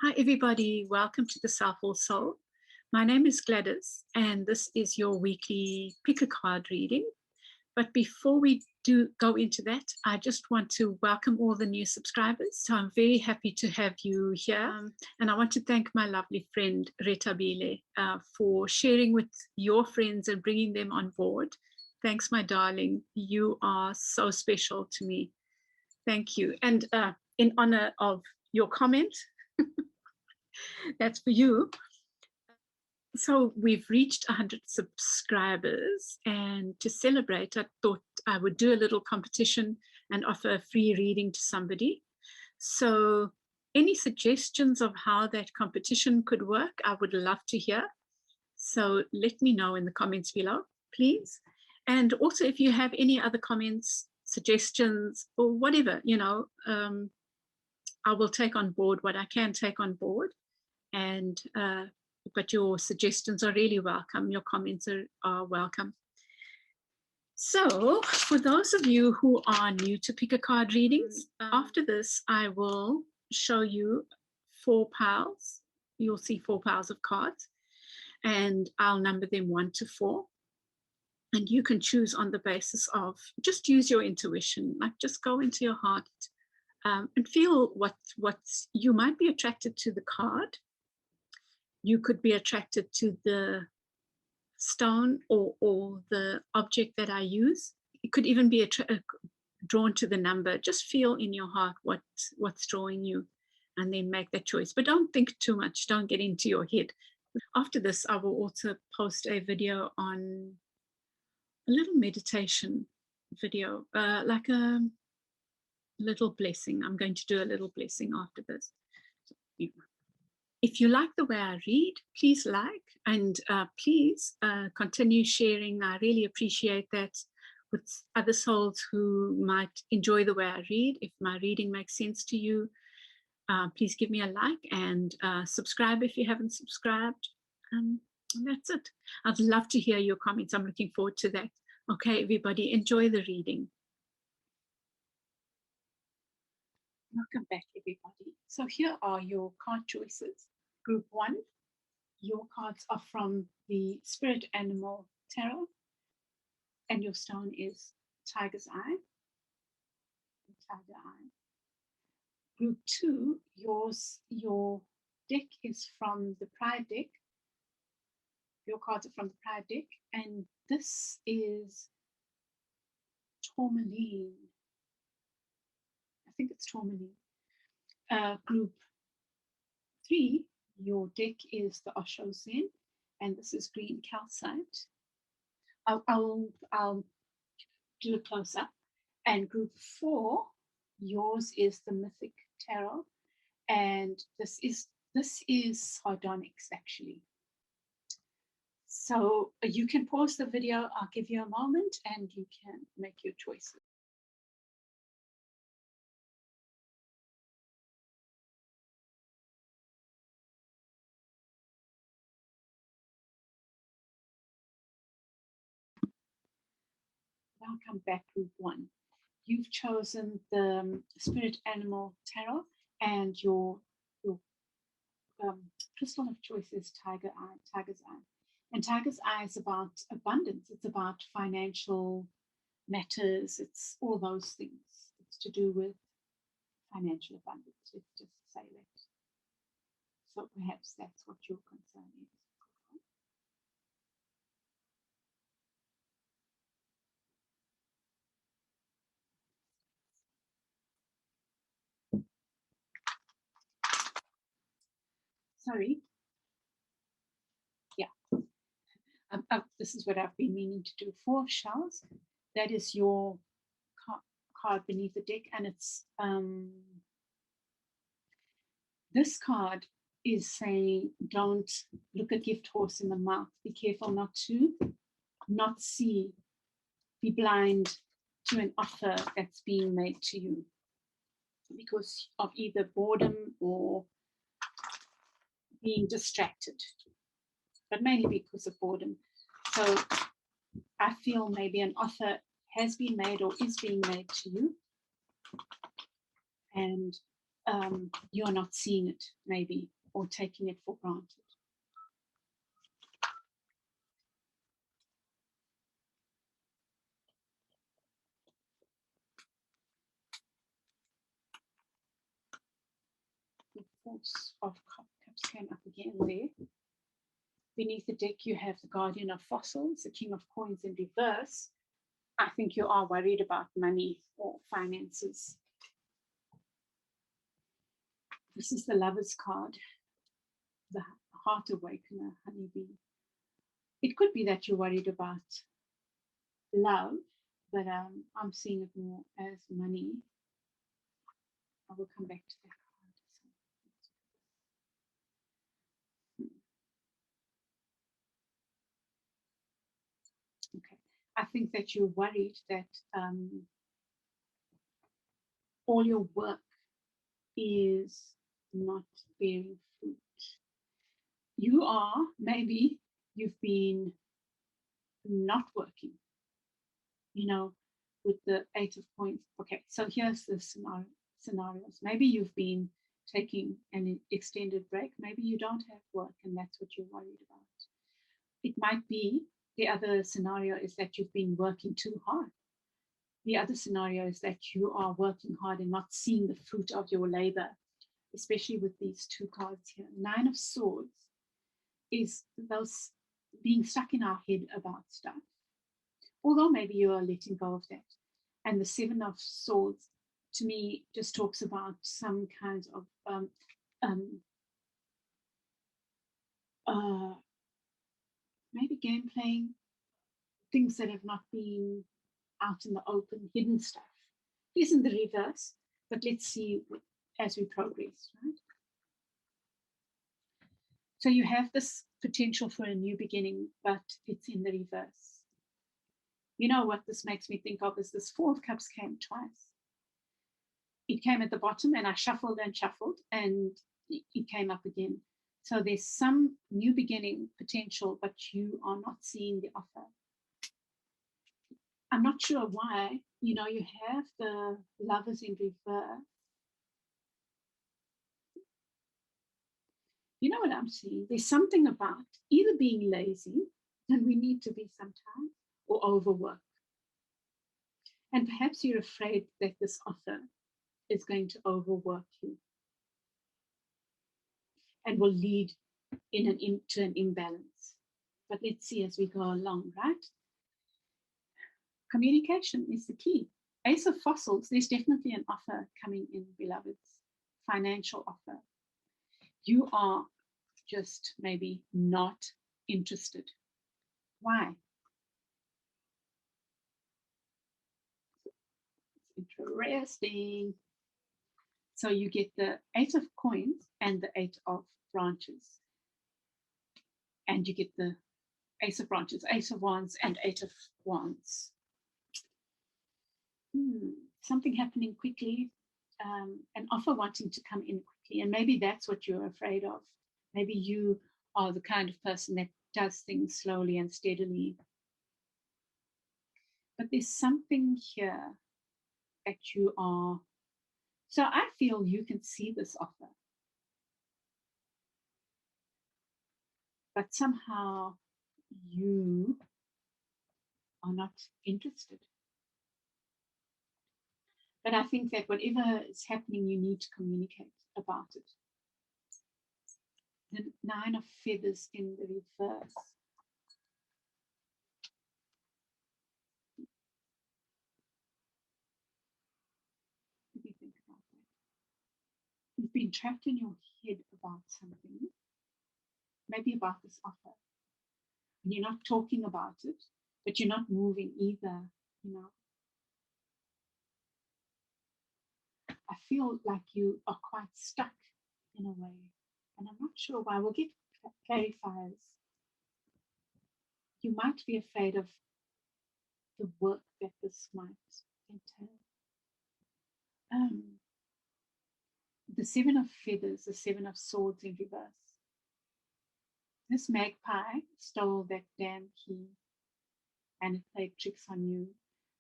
Hi everybody, welcome to the Selful Soul. My name is Gladys and this is your weekly pick a card reading. But before we go into that, I just want to welcome all the new subscribers. So I'm very happy to have you here. And I want to thank my lovely friend Retabile for sharing with your friends and bringing them on board. Thanks, my darling. You are so special to me. Thank you. And in honor of your comment, that's for you. So we've reached 100 subscribers, and to celebrate, I thought I would do a little competition and offer a free reading to somebody. So any suggestions of how that competition could work, I would love to hear. So let me know in the comments below, please. And also if you have any other comments, suggestions, or whatever, I will take on board what I can take on board. And but your suggestions are really welcome. Your comments are welcome. So for those of you who are new to pick a card readings, after this I will show you 4 piles. You'll see 4 piles of cards, and I'll number them 1 to 4. And you can choose on the basis of, just use your intuition, like just go into your heart and feel what you might be attracted to the card. You could be attracted to the stone or the object that I use. It could even be drawn to the number. Just feel in your heart what's drawing you, and then make that choice. But don't think too much. Don't get into your head. After this, I will also post a video on a little meditation video, like a little blessing. I'm going to do a little blessing after this. If you like the way I read, please like, and please continue sharing. I really appreciate that with other souls who might enjoy the way I read. If my reading makes sense to you, please give me a like and subscribe if you haven't subscribed. And that's it. I'd love to hear your comments. I'm looking forward to that. Okay, everybody, enjoy the reading. Welcome back, everybody. So here are your card choices. Group 1, your cards are from the Spirit Animal Tarot, and your stone is Tiger's Eye. Tiger Eye. Group 2, your deck is from the Pride deck. Your cards are from the Pride deck, and this is Tourmaline. I think it's Tourmaline. Group 3, your deck is the Oshozen, and this is green calcite. I'll do a close up. And group 4, yours is the Mythic tarot, and this is Sardonyx actually. So you can pause the video. I'll give you a moment, and you can make your choices. Welcome back, group 1. You've chosen the Spirit Animal Tarot, and your crystal of choice is Tiger's Eye. And Tiger's Eye is about abundance. It's about financial matters. It's all those things. It's to do with financial abundance. Let's just say that. So perhaps that's what your concern is. Sorry. Yeah. This is what I've been meaning to do. 4 shells. That is your card beneath the deck, and it's this card is saying, don't look a gift horse in the mouth. Be careful not to see, be blind to an offer that's being made to you because of either boredom or being distracted, but mainly because of boredom. So I feel maybe an offer has been made or is being made to you, and you're not seeing it maybe, or taking it for granted. The Force of Cups came up again there. Beneath the deck, you have the Guardian of Fossils, the King of Coins in reverse. I think you are worried about money or finances. This is the Lover's card, the Heart Awakener, Honeybee. It could be that you're worried about love, but I'm seeing it more as money. I will come back to that card. Okay, I think that you're worried that all your work is not bearing fruit. Maybe you've been not working, with the 8 of Coins. Okay, so here's the scenarios. Maybe you've been taking an extended break. Maybe you don't have work and that's what you're worried about. It might be the other scenario is that you've been working too hard. The other scenario is that you are working hard and not seeing the fruit of your labor, especially with these two cards here. 9 of Swords is those being stuck in our head about stuff, although maybe you are letting go of that. And the 7 of Swords, to me, just talks about some kinds of maybe game playing, things that have not been out in the open, hidden stuff. It's in the reverse, but let's see as we progress, right? So you have this potential for a new beginning, but it's in the reverse. You know what this makes me think of is this 4 of Cups came twice. It came at the bottom and I shuffled and shuffled and it came up again. So there's some new beginning potential, but you are not seeing the offer. I'm not sure why. You have the Lovers in reverse. You know what I'm seeing? There's something about either being lazy, and we need to be sometimes, or overwork. And perhaps you're afraid that this offer is going to overwork you and will lead to an imbalance. But let's see as we go along, right? Communication is the key. Ace of Fossils, there's definitely an offer coming in, beloveds. Financial offer. You are just maybe not interested. Why? It's interesting. So you get the 8 of Coins and the 8 of Branches. And you get the Ace of Branches, Ace of Wands, and 8 of Wands. Something happening quickly, an offer wanting to come in quickly. And maybe that's what you're afraid of. Maybe you are the kind of person that does things slowly and steadily. But there's something here that you are. So I feel you can see this offer. But somehow you are not interested. But I think that whatever is happening, you need to communicate about it. The 9 of Feathers in the reverse. What do you think about that? You've been trapped in your head about something, maybe about this offer. And you're not talking about it, but you're not moving either, I feel like you are quite stuck in a way. And I'm not sure why. We'll get clarifiers. You might be afraid of the work that this might entail. The 7 of Feathers, the 7 of Swords in reverse. This magpie stole that damn key and it played tricks on you.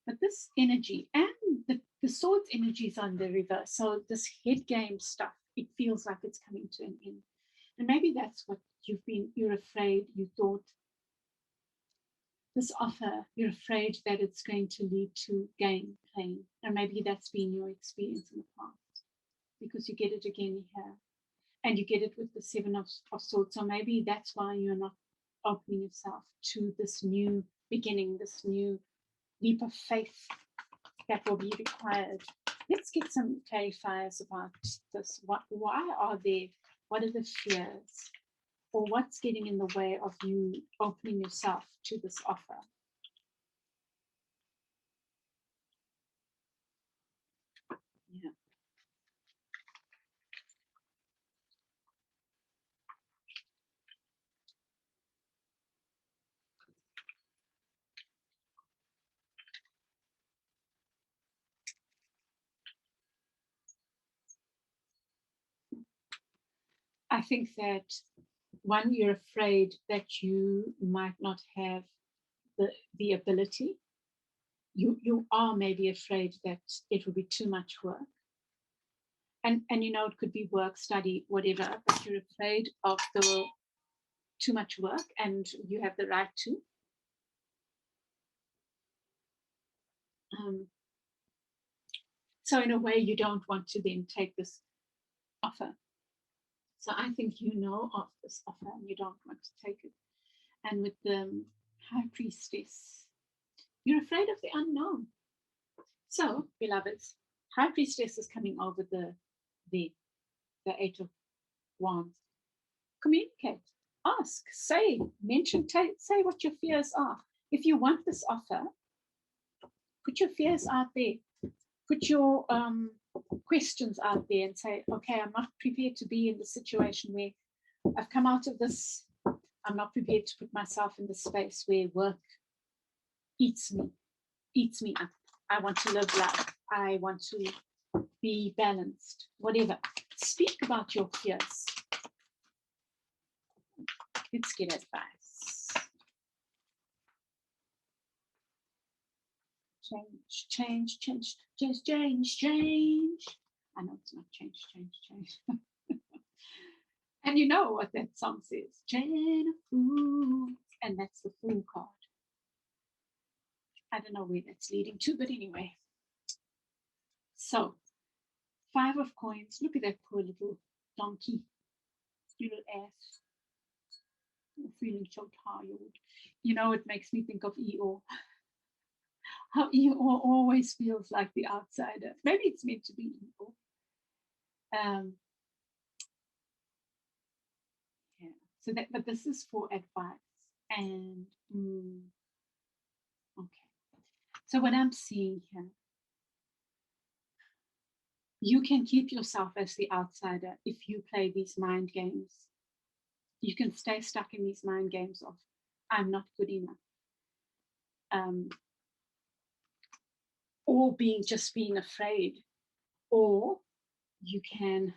But this energy and the Swords energy is on the reverse. So this head game stuff, it feels like it's coming to an end. And maybe that's what you're afraid, you thought this offer, you're afraid that it's going to lead to gain, pain. And maybe that's been your experience in the past, because you get it again here. And you get it with the Seven of Swords. So maybe that's why you're not opening yourself to this new beginning, this new leap of faith that will be required. Let's get some clarifiers about this. Why are there? What are the fears? Or what's getting in the way of you opening yourself to this offer? Yeah. I think that, one, you're afraid that you might not have the ability. You are maybe afraid that it will be too much work. And it could be work, study, whatever, but you're afraid of the too much work, and you have the right to. So in a way, you don't want to then take this offer. So I think of this offer and you don't want to take it. And with the High Priestess, you're afraid of the unknown. So, beloveds, High Priestess is coming over the Eight of Wands. Communicate, ask, say, mention, say what your fears are. If you want this offer, put your fears out there. Put your questions out there and say, okay, I'm not prepared to be in the situation where I've come out of this. I'm not prepared to put myself in the space where work eats me up. I want to live life. I want to be balanced, whatever. Speak about your fears. Let's get advice. Change. I know it's not change. And you know what that song says, Chain of Fools, and that's the Fool card. I don't know where that's leading to, but anyway. So, 5 of Coins. Look at that poor little donkey, little ass. I'm feeling so tired. It makes me think of Eeyore. How Eeyore always feels like the outsider. Maybe it's meant to be Eeyore. Yeah. So but this is for advice. And okay. So what I'm seeing here, you can keep yourself as the outsider if you play these mind games. You can stay stuck in these mind games of, I'm not good enough. Or being afraid. Or you can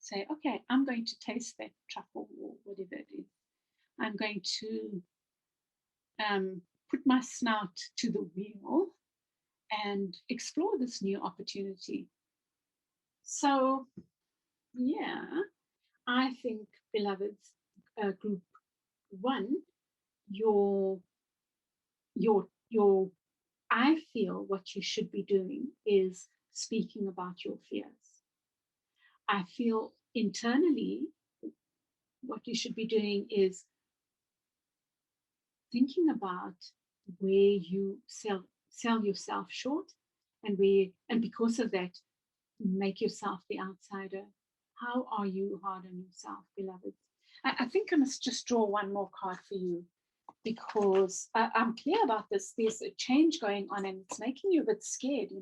say, okay, I'm going to taste that truffle or whatever it is. I'm going to put my snout to the wheel and explore this new opportunity. So, yeah, I think, beloveds, group 1, I feel what you should be doing is speaking about your fears. I feel internally what you should be doing is thinking about where you sell yourself short, and because of that, make yourself the outsider. How are you hard on yourself, beloveds? I think I must just draw one more card for you, because I'm clear about this. There's a change going on and it's making you a bit scared,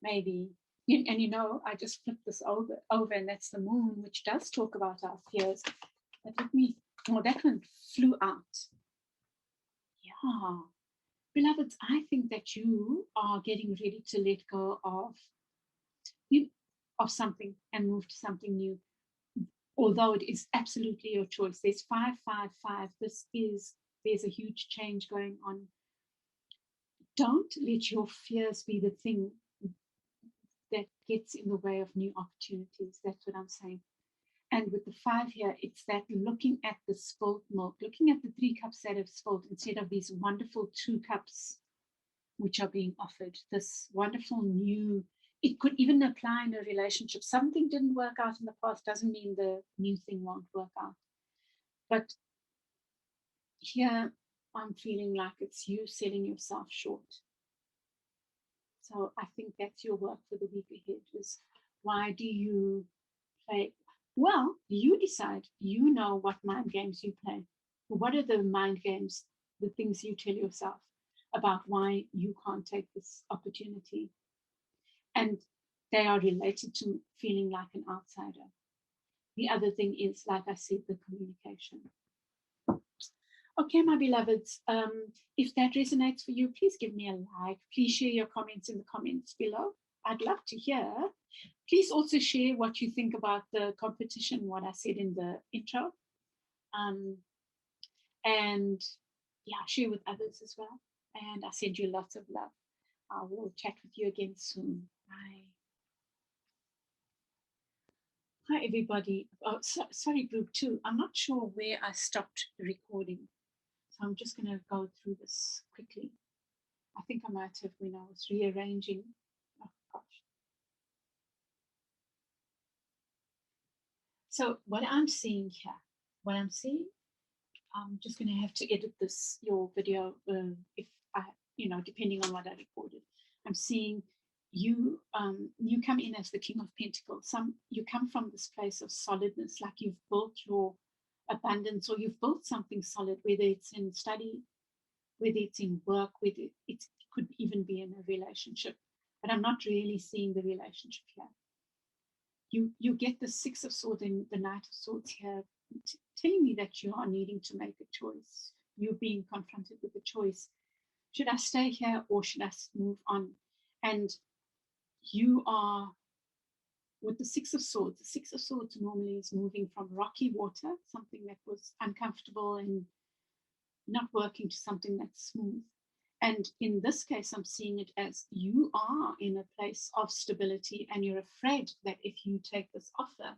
maybe. And I just flipped this over, and that's the Moon, which does talk about our fears. But that one flew out. Yeah. Beloveds, I think that you are getting ready to let go of something and move to something new. Although it is absolutely your choice. There's 555. There's a huge change going on. Don't let your fears be the thing that gets in the way of new opportunities. That's what I'm saying. And with the 5 here, it's that looking at the spilled milk, looking at the 3 cups that have spilled instead of these wonderful 2 cups which are being offered. This wonderful new, it could even apply in a relationship. Something didn't work out in the past doesn't mean the new thing won't work out. But here I'm feeling like it's you selling yourself short. So I think that's your work for the week ahead, is why do you play? Well, you decide. You know what mind games you play. What are the mind games, the things you tell yourself about why you can't take this opportunity? And they are related to feeling like an outsider. The other thing is, like I said, the communication. Okay, my beloveds, if that resonates for you, please give me a like. Please share your comments in the comments below. I'd love to hear. Please also share what you think about the competition, what I said in the intro. And yeah, share with others as well. And I send you lots of love. I will chat with you again soon. Bye. Hi, everybody. Oh, sorry, group 2. I'm not sure where I stopped recording. So I'm just going to go through this quickly. I think I might have when I was rearranging. Oh, gosh. So what I'm seeing here, I'm just going to have to edit your video, if I, depending on what I recorded. I'm seeing you, you come in as the King of Pentacles. You come from this place of solidness, like you've built your abundance, or you've built something solid, whether it's in study, whether it's in work, whether it could even be in a relationship. But I'm not really seeing the relationship here. You get the 6 of Swords and the Knight of Swords here, telling me that you are needing to make a choice. You're being confronted with a choice. Should I stay here or should I move on? And you are, with the 6 of Swords, the 6 of Swords normally is moving from rocky water, something that was uncomfortable and not working, to something that's smooth. And in this case, I'm seeing it as you are in a place of stability and you're afraid that if you take this offer,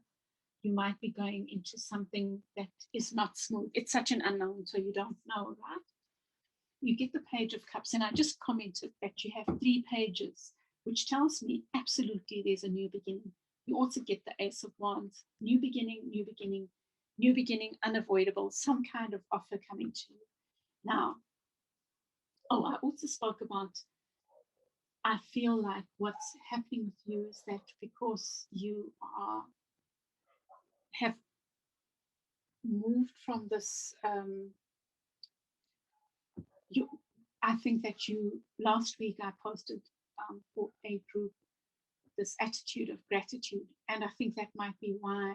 you might be going into something that is not smooth. It's such an unknown, so you don't know, right? You get the Page of Cups, and I just commented that you have 3 pages, which tells me absolutely there's a new beginning. You also get the Ace of Wands, new beginning, new beginning, new beginning, unavoidable, some kind of offer coming to you. Now, I also spoke about, I feel like what's happening with you is that because you have moved from this, I think that last week I posted for a group this attitude of gratitude, and I think that might be why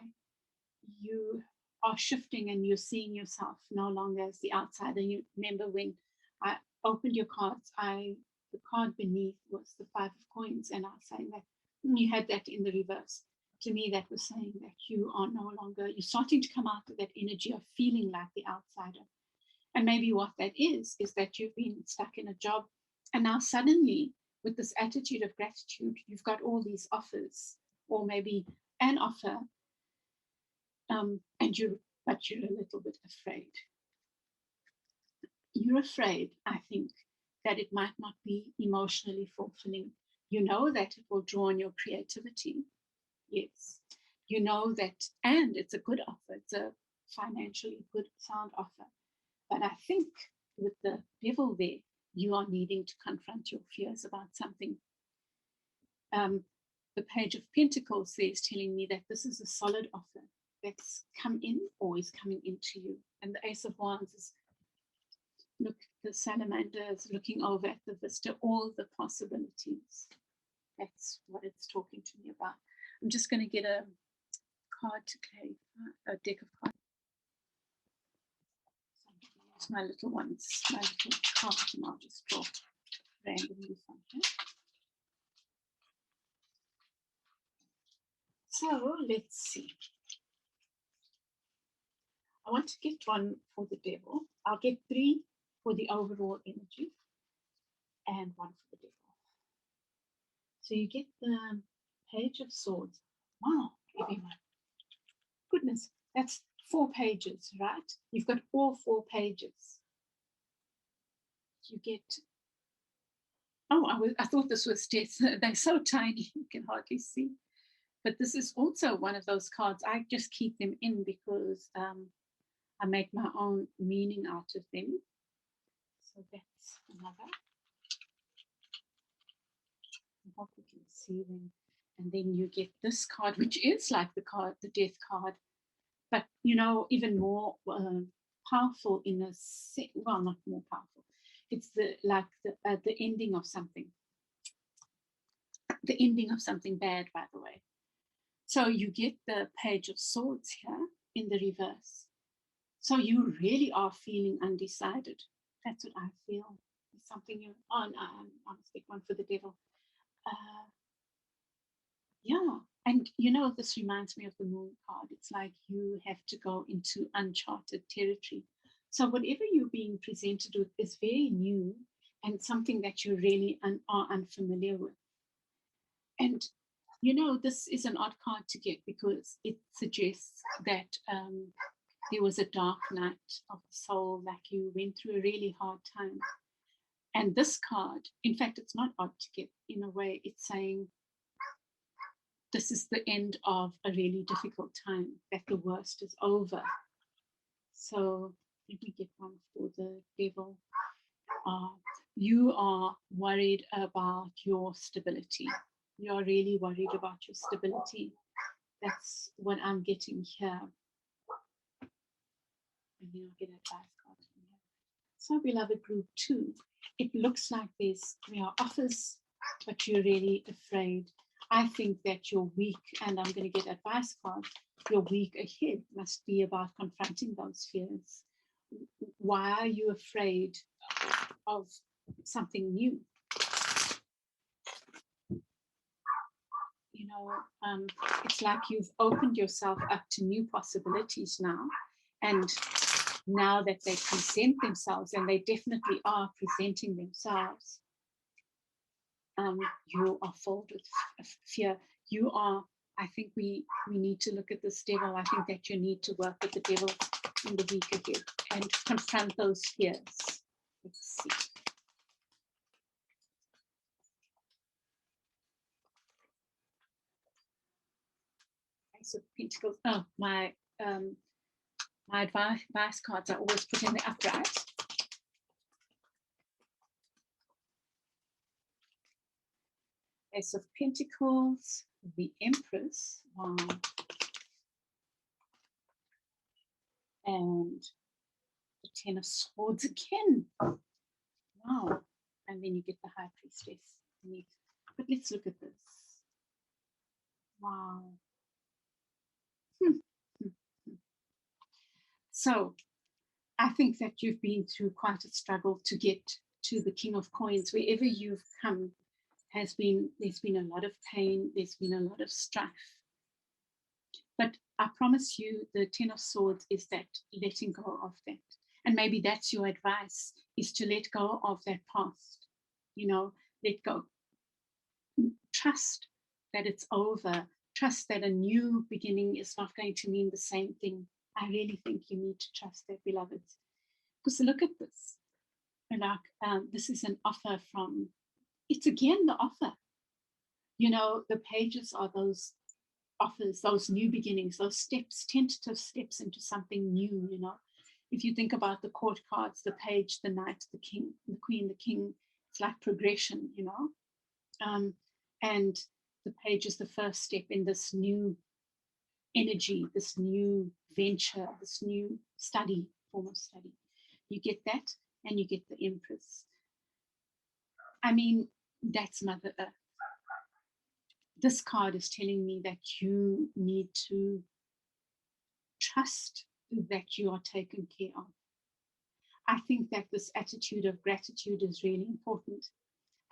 you are shifting and you're seeing yourself no longer as the outsider. You remember when I opened your cards, the card beneath was the 5 of Coins, and I was saying that you had that in the reverse. To me, that was saying that you are no longer, you're starting to come out of that energy of feeling like the outsider. And maybe what that is that you've been stuck in a job, and now suddenly, with this attitude of gratitude, you've got all these offers, or maybe an offer, but you're a little bit afraid. You're afraid, I think, that it might not be emotionally fulfilling. You know that it will draw on your creativity. Yes. You know that, and it's a good offer. It's a financially good, sound offer. But I think with the Devil there, you are needing to confront your fears about something. The Page of Pentacles there is telling me that this is a solid offer that's come in or is coming into you. And the Ace of Wands is, look, the salamander is looking over at the vista, all the possibilities. That's what it's talking to me about. I'm just going to get a card to play, a deck of cards. So my little ones, my little cards, and I'll just draw randomly from here. So let's see. I want to get one for the Devil. I'll get 3 for the overall energy and 1 for the Devil. So you get the Page of Swords. Wow, everyone. goodness, that's 4 pages, right? You've got all 4 pages. You get, I thought this was death. They're so tiny, you can hardly see. But this is also one of those cards. I just keep them in because I make my own meaning out of them. So that's another. I hope you can see them. And then you get this card, which is like the death card, but even more powerful in a well, not more powerful. It's the ending of something. The ending of something bad, by the way. So you get the Page of Swords here in the reverse. So you really are feeling undecided. That's what I feel. It's something you. Oh no, I'm a big one for the devil. Yeah, and this reminds me of the Moon card. It's like you have to go into uncharted territory. So whatever you're being presented with is very new and something that you really are unfamiliar with. And this is an odd card to get because it suggests that there was a dark night of the soul, like you went through a really hard time. And this card, in fact, it's not odd to get. In a way, it's saying this is the end of a really difficult time, that the worst is over. So let me get one for the devil. You are worried about your stability. You are really worried about your stability. That's what I'm getting here. And then I'll get a advice card from here. So, beloved group 2, it looks like there are offers, but you're really afraid. I think that you're weak, and I'm going to get advice card. Your week ahead must be about confronting those fears. Why are you afraid of something new? It's like you've opened yourself up to new possibilities now, and now that they present themselves, and they definitely are presenting themselves, you are filled with fear. I think we need to look at this devil. I think that you need to work with the devil in the week ahead and confront those fears. Let's see. Ace of Pentacles. Oh, my advice cards are always put in the upright. Ace of Pentacles, the Empress, wow, and the Ten of Swords again, wow, and then you get the High Priestess. But let's look at this. Wow. So I think that you've been through quite a struggle to get to the King of Coins. Wherever you've come, there's been a lot of pain, there's been a lot of strife. But I promise you, the Ten of Swords is that letting go of that. And maybe that's your advice, is to let go of that past. Let go. Trust that it's over. Trust that a new beginning is not going to mean the same thing. I really think you need to trust that, beloveds. Because look at this. This is an offer from, it's again the offer. The pages are those offers, those new beginnings, those steps, tentative steps into something new. If you think about the court cards, the page, the knight, the king, the queen, the king, it's like progression, and the page is the first step in this new energy, this new venture, this new form of study. You get that, and you get the Empress. I mean, that's Mother Earth. This card is telling me that you need to trust that you are taken care of. I think that this attitude of gratitude is really important.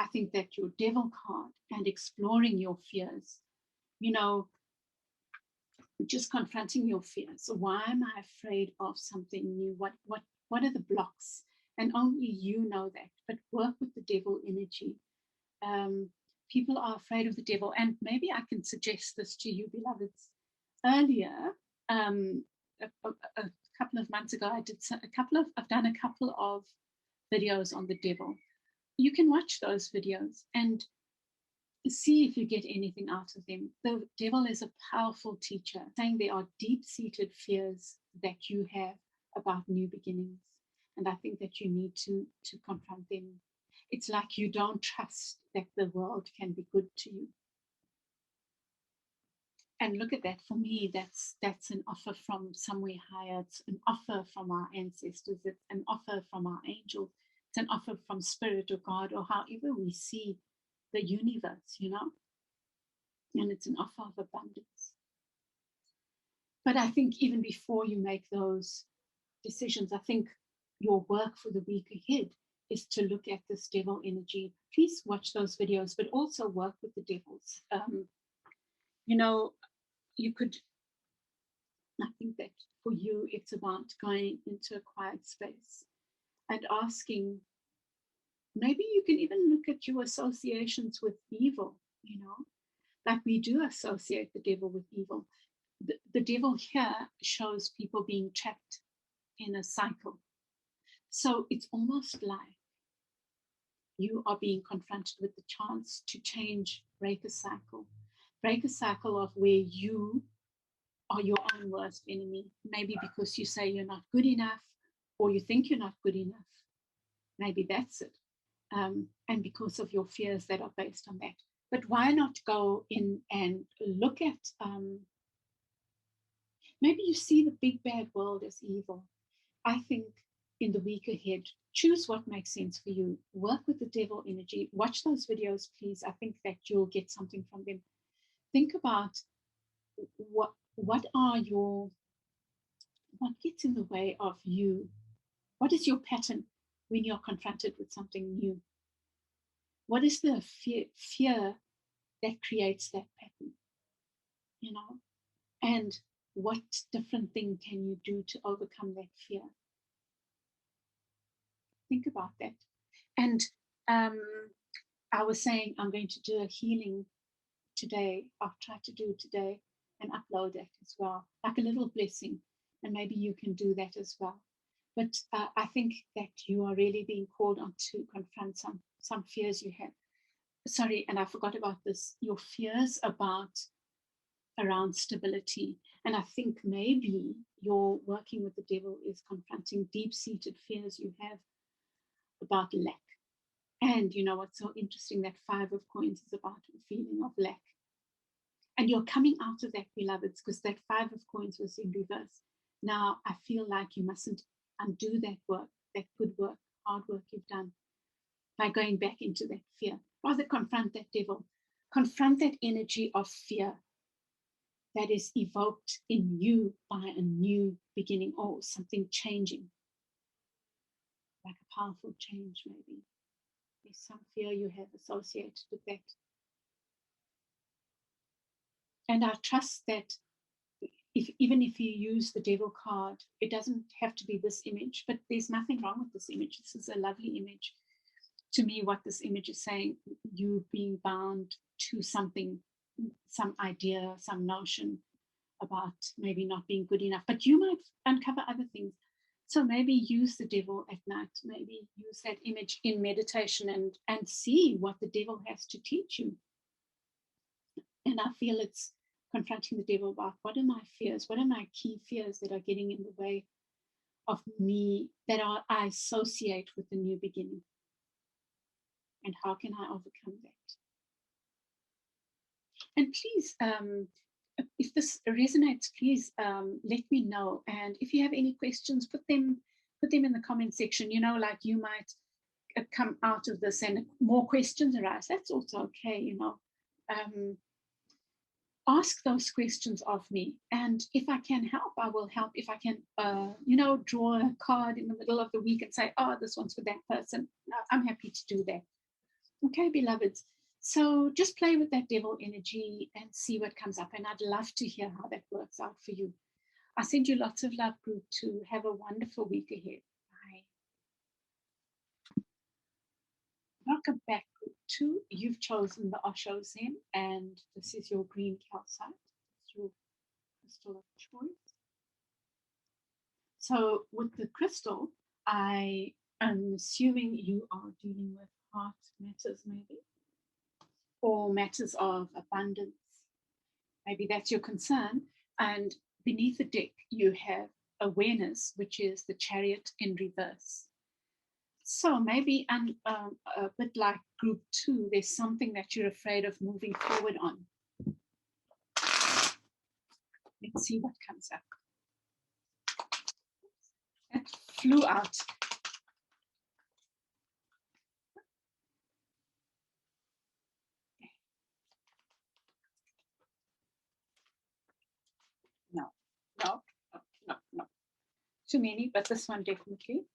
I think that your devil card and exploring your fears, just confronting your fears. So why am I afraid of something new? What are the blocks? And only you know that. But work with the devil energy. People are afraid of the devil. And maybe I can suggest this to you, beloveds. Earlier, a couple of months ago, I've done a couple of videos on the devil. You can watch those videos and see if you get anything out of them. The devil is a powerful teacher, saying there are deep-seated fears that you have about new beginnings. And I think that you need to confront them. It's like you don't trust that the world can be good to you. And look at that. For me, that's an offer from somewhere higher. It's an offer from our ancestors. It's an offer from our angels. It's an offer from Spirit or God, or however we see the universe, you know. And it's an offer of abundance. But I think even before you make those decisions, I think your work for the week ahead is to look at this devil energy. Please watch those videos, but also work with the devils. You know, you could, I think that for you, it's about going into a quiet space and asking, maybe you can even look at your associations with evil, you know, like we do associate the devil with evil. The devil here shows people being trapped in a cycle. So it's almost like you are being confronted with the chance to change, break a cycle of where you are your own worst enemy, maybe because you say you're not good enough, or you think you're not good enough. Maybe that's it. And because of your fears that are based on that. But why not go in and look at, maybe you see the big bad world as evil. I think in the week ahead, choose what makes sense for you. Work with the devil energy. Watch those videos, please. I think that you'll get something from them. Think about what gets in the way of you. What is your pattern when you're confronted with something new? What is the fear that creates that pattern? You know, and what different thing can you do to overcome that fear? Think about that. And I was saying I'm going to do a healing today. I'll try to do it today and upload it as well, like a little blessing. And maybe you can do that as well. But I think that you are really being called on to confront some fears you have. Sorry, and I forgot about this. Your fears around stability. And I think maybe your working with the devil is confronting deep-seated fears you have about lack. And you know what's so interesting? That 5 of coins is about a feeling of lack. And you're coming out of that, beloveds, because that 5 of coins was in reverse. Now, I feel like you mustn't undo that work, that good work, hard work you've done by going back into that fear. Rather confront that devil. Confront that energy of fear that is evoked in you by a new beginning or something changing. Like a powerful change, maybe. There's some fear you have associated with that. And I trust that even if you use the devil card, it doesn't have to be this image, but there's nothing wrong with this image. This is a lovely image. To me, what this image is saying, you being bound to something, some idea, some notion about maybe not being good enough, but you might uncover other things. So maybe use the devil at night, maybe use that image in meditation and see what the devil has to teach you. And I feel it's confronting the devil about, what are my fears? What are my key fears that are getting in the way of me, that I associate with the new beginning? And how can I overcome that? And please, if this resonates, please let me know. And if you have any questions, put them in the comment section. You know, like you might come out of this and more questions arise. That's also okay, you know. Ask those questions of me, and if I can help, I will help. If I can, you know, draw a card in the middle of the week and say, oh, this one's for that person, I'm happy to do that. Okay, beloveds. So just play with that devil energy and see what comes up. And I'd love to hear how that works out for you. I send you lots of love, group 2. Have a wonderful week ahead. Bye. Welcome back, group 2. You've chosen the Oshozen, and this is your green calcite. It's your crystal of choice. So with the crystal, I am assuming you are dealing with heart matters, maybe, or matters of abundance. Maybe that's your concern. And beneath the deck, you have awareness, which is the Chariot in reverse. So maybe a bit like group 2, there's something that you're afraid of moving forward on. Let's see what comes up. That flew out. No, no, no, no, no. Too many, but this one definitely.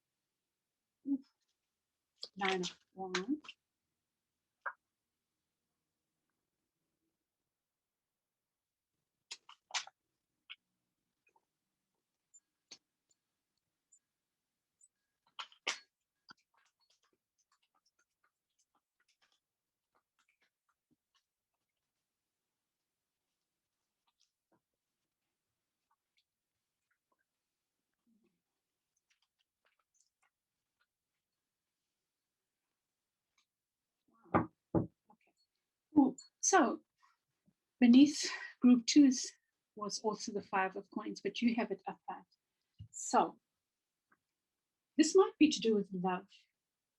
9 of Wands. Wow. Okay. Ooh. So beneath group 2's was also the 5 of coins, but you have it up high. So this might be to do with love,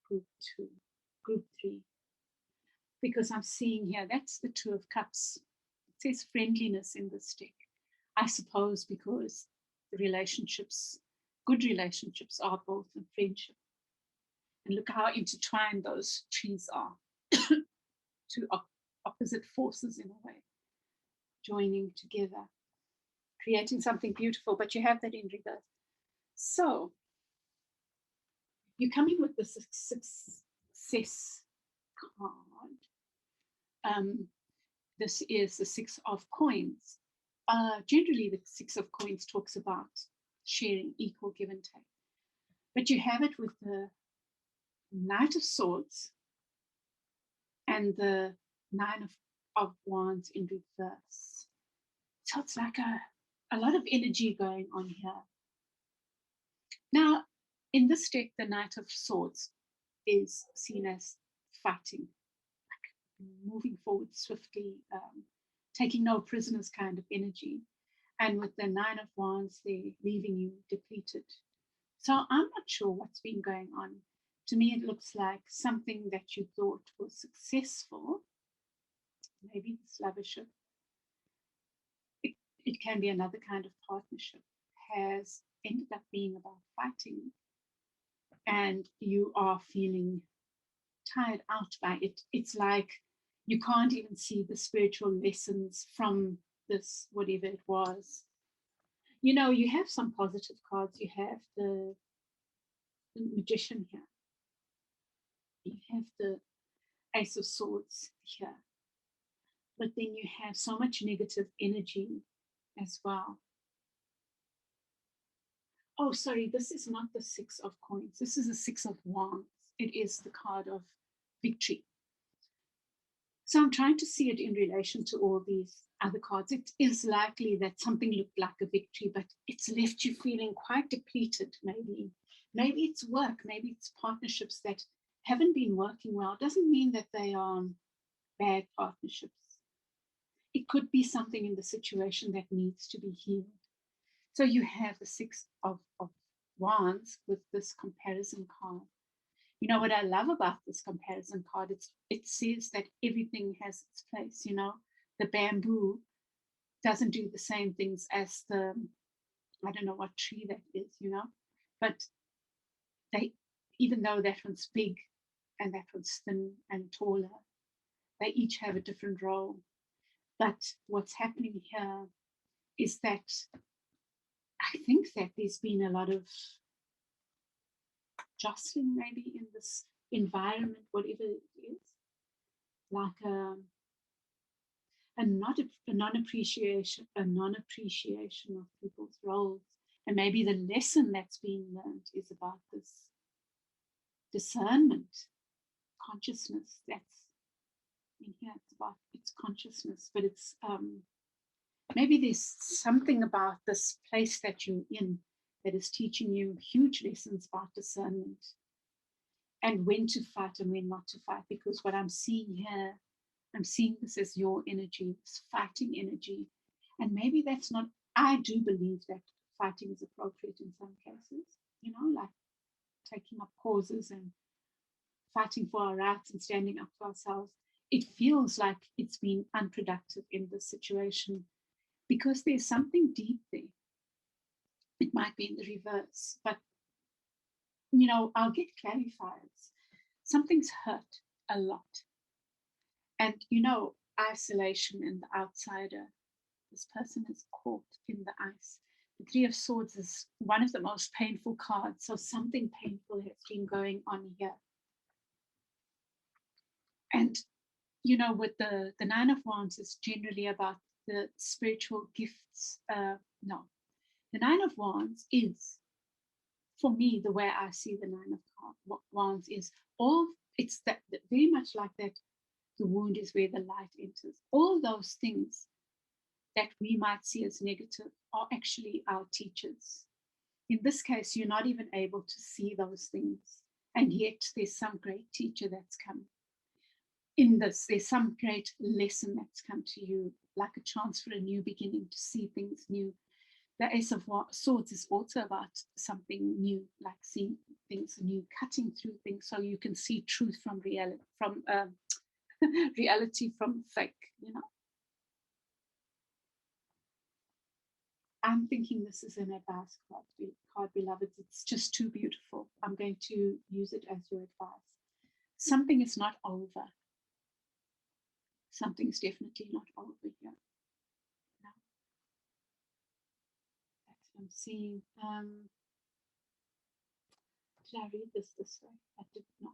group 2, group 3, because I'm seeing here, that's the 2 of cups. It says friendliness in this deck. I suppose because the relationships, good relationships, are both in friendship. And look how intertwined those trees are. Two opposite forces in a way, joining together, creating something beautiful, but you have that in reverse. So you're coming with the success card. This is the 6 of coins. Generally, the 6 of coins talks about sharing, equal give and take. But you have it with the Knight of Swords and the 9 of Wands in reverse. So it's like a lot of energy going on here. Now, in this deck, the Knight of Swords is seen as fighting, like moving forward swiftly, taking no prisoners kind of energy. And with the 9 of Wands, they're leaving you depleted. So I'm not sure what's been going on. To me, it looks like something that you thought was successful, maybe this lovership, it can be another kind of partnership, has ended up being about fighting, and you are feeling tired out by it. It's like you can't even see the spiritual lessons from this, whatever it was. You know, you have some positive cards. You have the Magician here. You have the Ace of Swords here. But then you have so much negative energy as well. Oh, sorry, this is not the 6 of coins. This is the 6 of wands. It is the card of victory. So I'm trying to see it in relation to all these other cards. It is likely that something looked like a victory, but it's left you feeling quite depleted, maybe. Maybe it's work, maybe it's partnerships that haven't been working well. It doesn't mean that they are bad partnerships. It could be something in the situation that needs to be healed. So you have the 6 of wands with this comparison card. You know what I love about this comparison card? It says that everything has its place. You know, the bamboo doesn't do the same things as the, I don't know what tree that is, you know, but they, even though that one's big and that one's thin and taller, they each have a different role. But what's happening here is that I think that there's been a lot of jostling maybe in this environment, whatever it is, like a non-appreciation of people's roles. And maybe the lesson that's being learned is about this discernment, consciousness. That's in here. It's consciousness, but it's maybe there's something about this place that you're in that is teaching you huge lessons about discernment and when to fight and when not to fight. Because what I'm seeing here, I'm seeing this as your energy, this fighting energy. And maybe that's not, I do believe that fighting is appropriate in some cases, you know, like taking up causes and fighting for our rights and standing up for ourselves. It feels like it's been unproductive in this situation because there's something deep there. It might be in the reverse, but you know, I'll get clarifiers. Something's hurt a lot. And you know, isolation and the outsider. This person is caught in the ice. The Three of Swords is one of the most painful cards. So something painful has been going on here. And you know, with the Nine of Wands is generally about the spiritual gifts. No, the Nine of Wands is, for me, the way I see the Nine of Wands is all, it's that very much like that. The wound is where the light enters. All those things that we might see as negative are actually our teachers. In this case, you're not even able to see those things, and yet there's some great teacher that's come. In this, there's some great lesson that's come to you, like a chance for a new beginning, to see things new. The Ace of Swords is also about something new, like seeing things new, cutting through things so you can see truth from reality, from reality from fake, you know. I'm thinking this is an advice card, beloveds. It's just too beautiful. I'm going to use it as your advice. Something is not over. Something's definitely not over here. No. That's what I'm seeing. Did I read this way? I did not.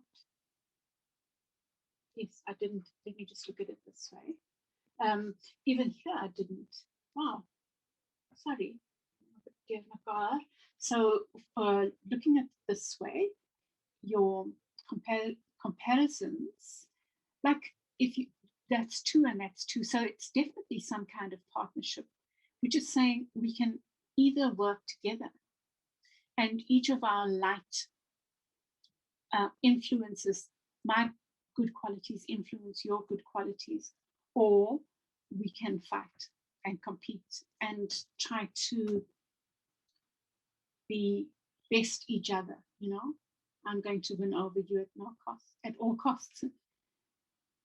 Yes, I didn't. Let me just look at it this way. Even here, I didn't. Wow. Sorry. So, looking at it this way, your comparisons, like if you, that's two and that's two, so it's definitely some kind of partnership, which is saying we can either work together and each of our light influences, my good qualities influence your good qualities, or we can fight and compete and try to be best each other, you know. I'm going to win over you at no cost, at all costs.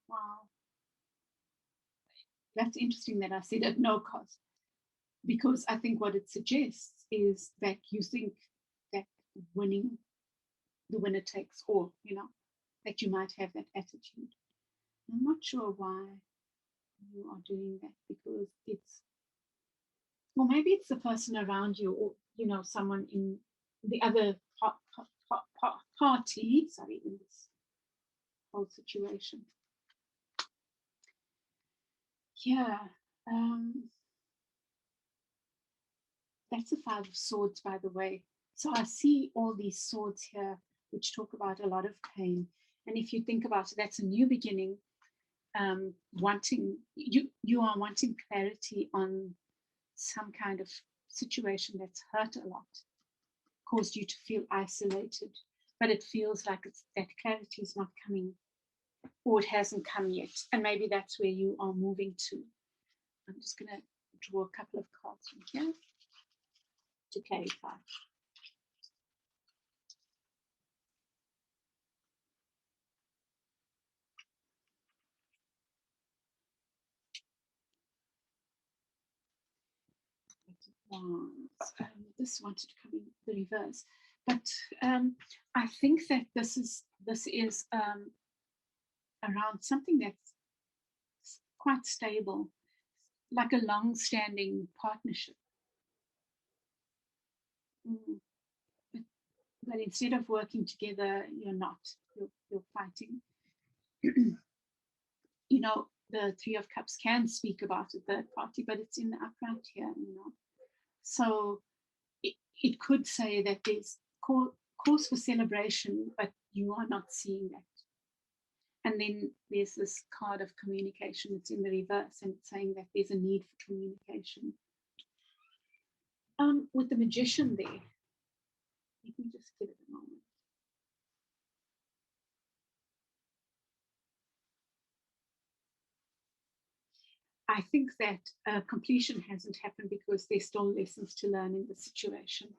Wow. That's interesting that I said at no cost, because I think what it suggests is that you think that winning, the winner takes all, you know, that you might have that attitude. I'm not sure why you are doing that, because it's, well, maybe it's the person around you, or, you know, someone in the other party, sorry, in this whole situation. Yeah. That's the Five of Swords, by the way. So I see all these swords here, which talk about a lot of pain. And if you think about it, that's a new beginning. You are wanting clarity on some kind of situation that's hurt a lot, caused you to feel isolated, but it feels like that clarity is not coming, or it hasn't come yet. And maybe that's where you are moving to. I'm just going to draw a couple of cards from here to clarify. This wanted to come in the reverse, but I think that this is around something that's quite stable, like a long-standing partnership. But instead of working together, you're fighting. You know, the Three of Cups can speak about a third party, but it's in the upright here, you know. So it could say that there's cause for celebration, but you are not seeing that. And then there's this card of communication. It's in the reverse, and it's saying that there's a need for communication. With the Magician there, Let me just give it a moment. I think that completion hasn't happened because there's still lessons to learn in the situation.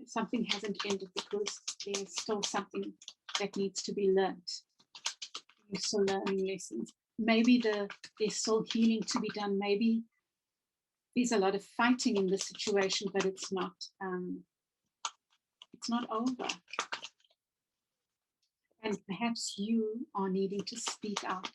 Something hasn't ended because there's still something that needs to be learned. You're still learning lessons. Maybe there's still healing to be done. Maybe there's a lot of fighting in the situation, but it's not over. And perhaps you are needing to speak out.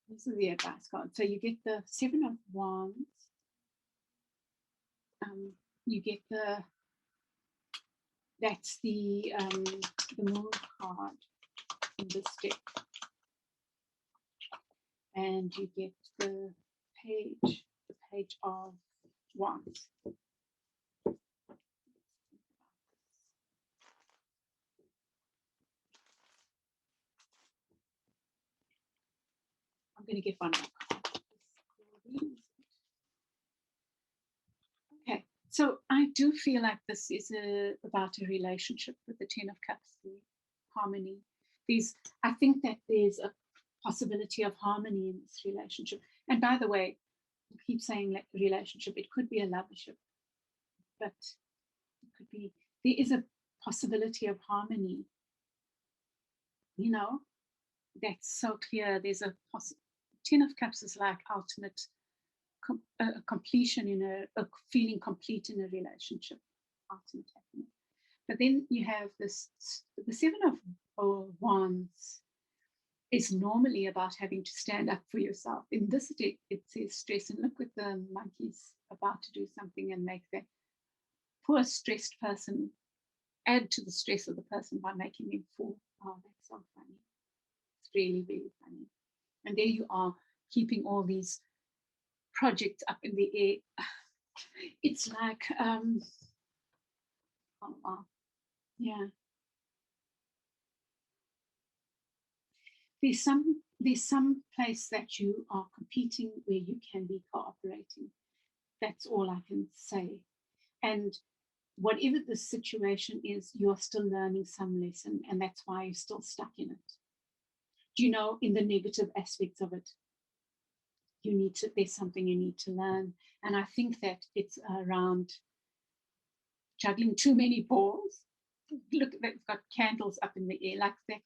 This is the advice card. So you get the Seven of Wands. You get that's the Moon card in this deck. And you get the Page of Wands. I'm going to get one more card. Okay, so I do feel like this is about a relationship with the Ten of Cups, the harmony. I think that there's a possibility of harmony in this relationship. And by the way, I keep saying like relationship, it could be a lovership, but it could be, there is a possibility of harmony. You know, that's so clear. There's a Ten of Cups is like ultimate completion in a feeling complete in a relationship, ultimate happiness. But then you have the Seven of Wands is normally about having to stand up for yourself. In this deck, it says stress, and look with the monkeys about to do something and make that poor stressed person add to the stress of the person by making them fall. Oh, that's so funny. It's really, really funny. And there you are, keeping all these projects up in the air. It's like, oh wow, yeah. There's some place that you are competing where you can be cooperating. That's all I can say. And whatever the situation is, you're still learning some lesson, and that's why you're still stuck in it. Do you know, in the negative aspects of it, there's something you need to learn. And I think that it's around juggling too many balls. Look, they've got candles up in the air like that.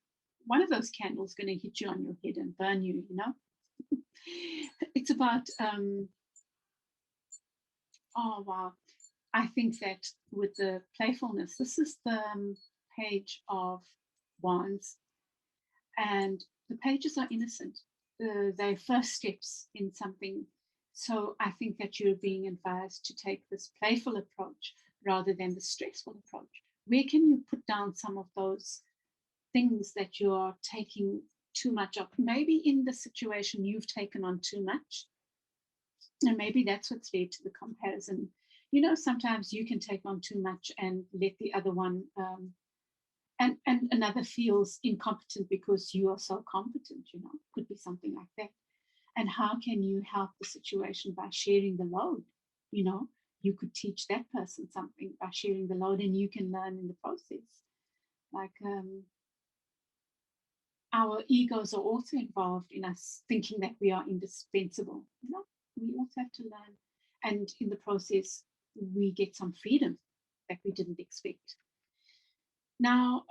One of those candles is going to hit you on your head and burn you, you know. It's about, oh, wow. I think that with the playfulness, this is the Page of Wands, and the pages are innocent. They're first steps in something. So I think that you're being advised to take this playful approach rather than the stressful approach. Where can you put down some of those things that you are taking too much of? Maybe in the situation you've taken on too much, and maybe that's what's led to the comparison. You know, sometimes you can take on too much and let the other one and another feels incompetent because you are so competent, you know. Could be something like that. And how can you help the situation? By sharing the load. You know, you could teach that person something by sharing the load, and you can learn in the process. Like our egos are also involved in us thinking that we are indispensable. You know, we also have to learn, and in the process we get some freedom that we didn't expect. Now,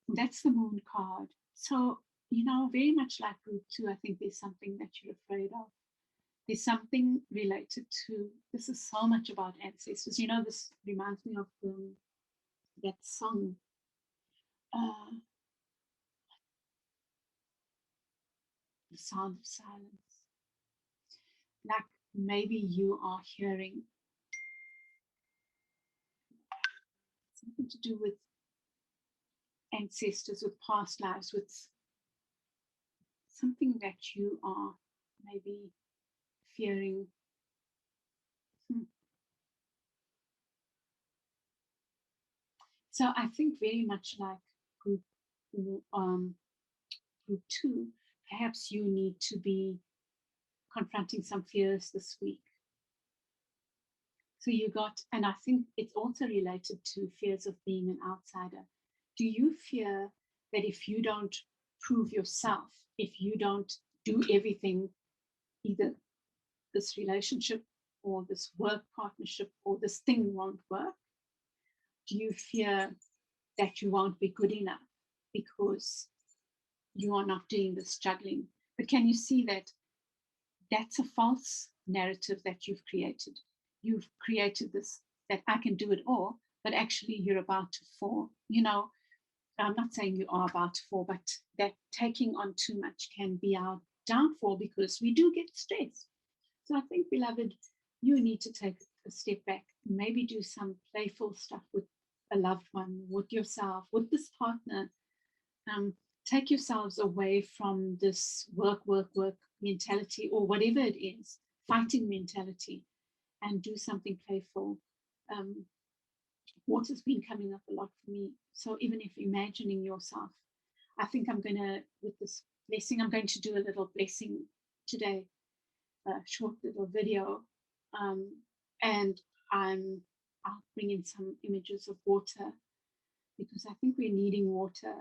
that's the Moon card. So, you know, very much like group 2, I think there's something that you're afraid of. There's something related to, this is so much about ancestors. You know, this reminds me of that song. The Sound of Silence. Like maybe you are hearing something to do with ancestors, with past lives, with something that you are maybe fearing. So I think very much like group 2, perhaps you need to be confronting some fears this week. So you got, and I think it's also related to fears of being an outsider. Do you fear that if you don't prove yourself, if you don't do everything, either this relationship or this work partnership or this thing won't work? Do you fear that you won't be good enough because you are not doing this juggling? But can you see that that's a false narrative that you've created? You've created this, that I can do it all, but actually you're about to fall. You know, I'm not saying you are about to fall, but that taking on too much can be our downfall because we do get stressed. So I think, beloved, you need to take a step back, maybe do some playful stuff with a loved one, with yourself, with this partner. Take yourselves away from this work mentality, or whatever it is, fighting mentality, and do something playful. Water's been coming up a lot for me. So even if imagining yourself, I think I'm going to, with this blessing, I'm going to do a little blessing today, a short little video. And I'll bring in some images of water, because I think we're needing water,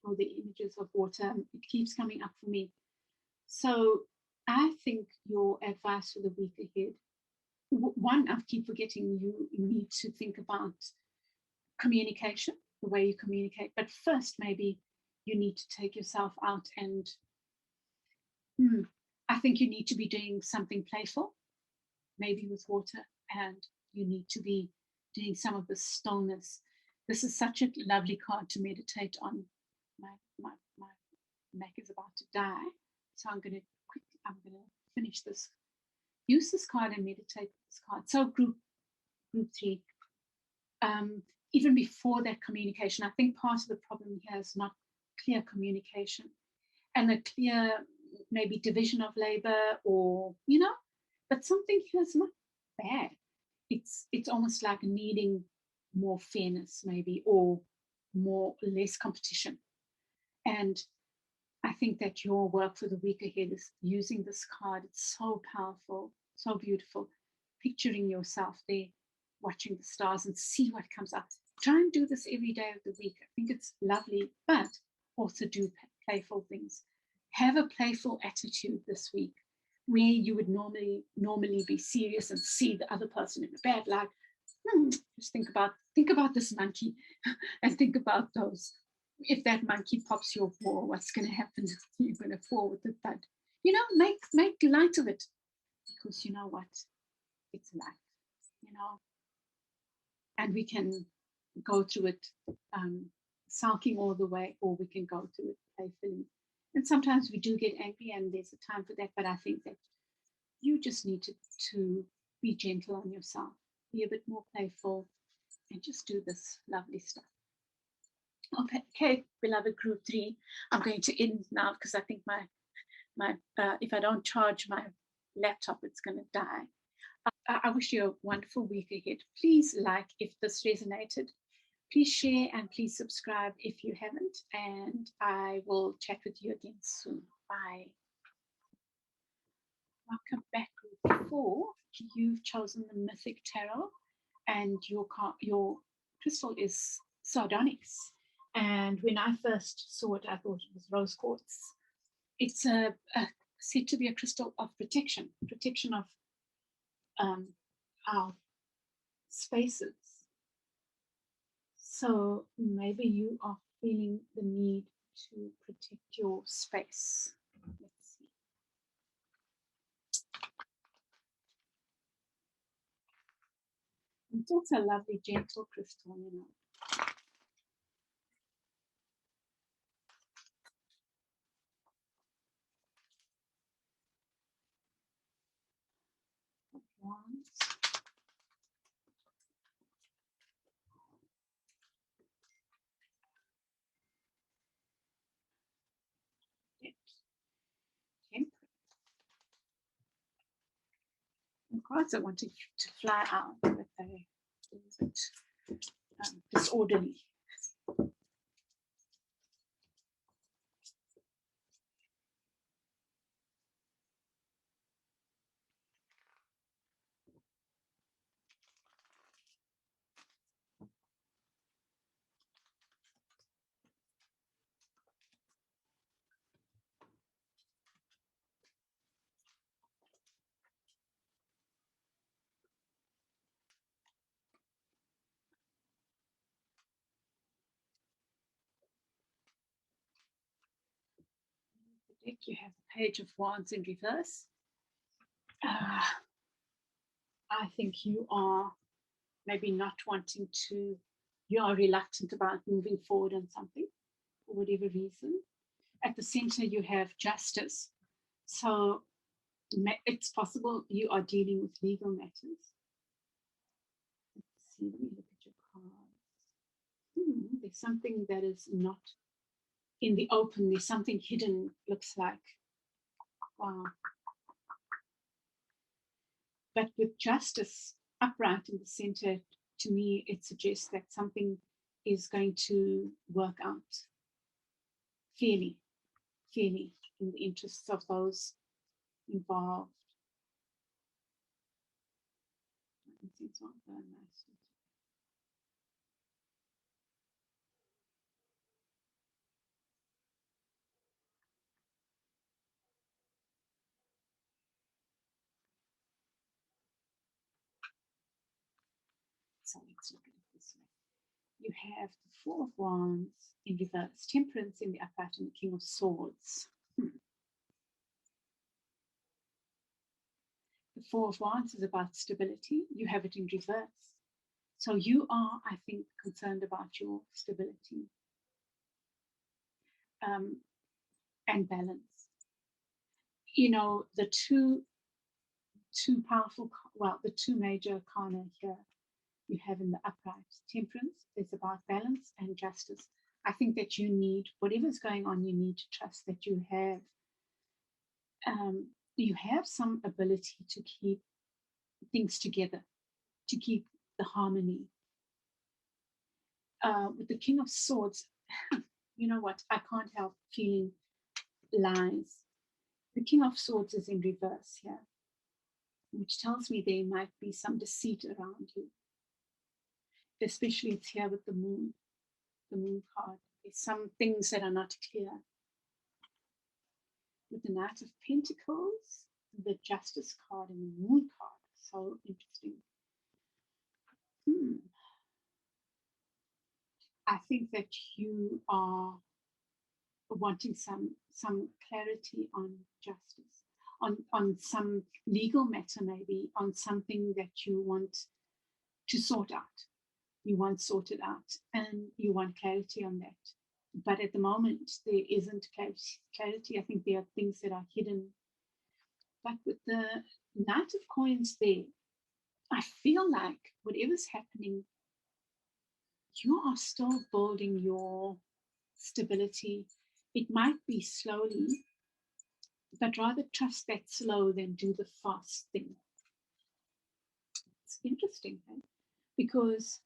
or the images of water. It keeps coming up for me. So I think your advice for the week ahead, one, I keep forgetting, you need to think about communication, the way you communicate. But first, maybe you need to take yourself out and I think you need to be doing something playful, maybe with water, and you need to be doing some of the stillness. This is such a lovely card to meditate on. My Mac is about to die, so I'm gonna finish this. Use this card and meditate with this card. So group 3. Even before that communication, I think part of the problem here is not clear communication and a clear maybe division of labor, or but something here is not bad. It's almost like needing more fairness, maybe, or less competition. And I think that your work for the week ahead is using this card. It's so powerful, so beautiful. Picturing yourself there, watching the stars, and see what comes up. Try and do this every day of the week. I think it's lovely, but also do playful things. Have a playful attitude this week, where you would normally be serious and see the other person in a bad light. Just think about this monkey, and think about those. If that monkey pops your paw, what's going to happen? You're going to fall with a thud. Make light of it, because you know what? It's life, and we can go through it sulking all the way, or we can go through it playfully. And sometimes we do get angry, and there's a time for that. But I think that you just need to be gentle on yourself, be a bit more playful, and just do this lovely stuff. Okay, beloved group 3, I'm going to end now, because I think my if I don't charge my laptop, it's going to die. I wish you a wonderful week ahead. Please like if this resonated. Please share and please subscribe if you haven't. And I will chat with you again soon. Bye. Welcome back, group 4. You've chosen the Mythic Tarot, and your crystal is Sardonyx. And when I first saw it, I thought it was rose quartz. It's said to be a crystal of protection of our spaces. So maybe you are feeling the need to protect your space. Let's see. It's also a lovely, gentle crystal, Wands. And cards are wanting to fly out, but they a bit disorderly. deck, you have the Page of Wands in reverse. I think you are maybe not wanting to, you are reluctant about moving forward on something for whatever reason. At the center, you have Justice. So it's possible you are dealing with legal matters. Let's see, let me look at your cards. There's something that is not in the open. There's something hidden, looks like. Wow. But with Justice upright in the center, to me, it suggests that something is going to work out fairly in the interests of those involved. So let's look at it this way. You have the Four of Wands in reverse, Temperance in the upright, and the King of Swords. The Four of Wands is about stability. You have it in reverse. So you are, I think, concerned about your stability and balance. You know, the two powerful, well, the two major arcana here you have in the upright. Temperance is about balance and justice. I think that you need, whatever's going on, you need to trust that you have some ability to keep things together, to keep the harmony. With the King of Swords, you know what? I can't help feeling lies. The King of Swords is in reverse here, which tells me there might be some deceit around you. Especially it's here with the moon card. There's some things that are not clear. With the Knight of Pentacles, the Justice card, and the Moon card. So interesting. I think that you are wanting some clarity on justice, on some legal matter, maybe on something that you want to sort out. You want sorted out, and you want clarity on that. But at the moment, there isn't clarity. I think there are things that are hidden. But with the Knight of Coins there, I feel like whatever's happening, you are still building your stability. It might be slowly, but rather trust that slow than do the fast thing. It's interesting, right? Because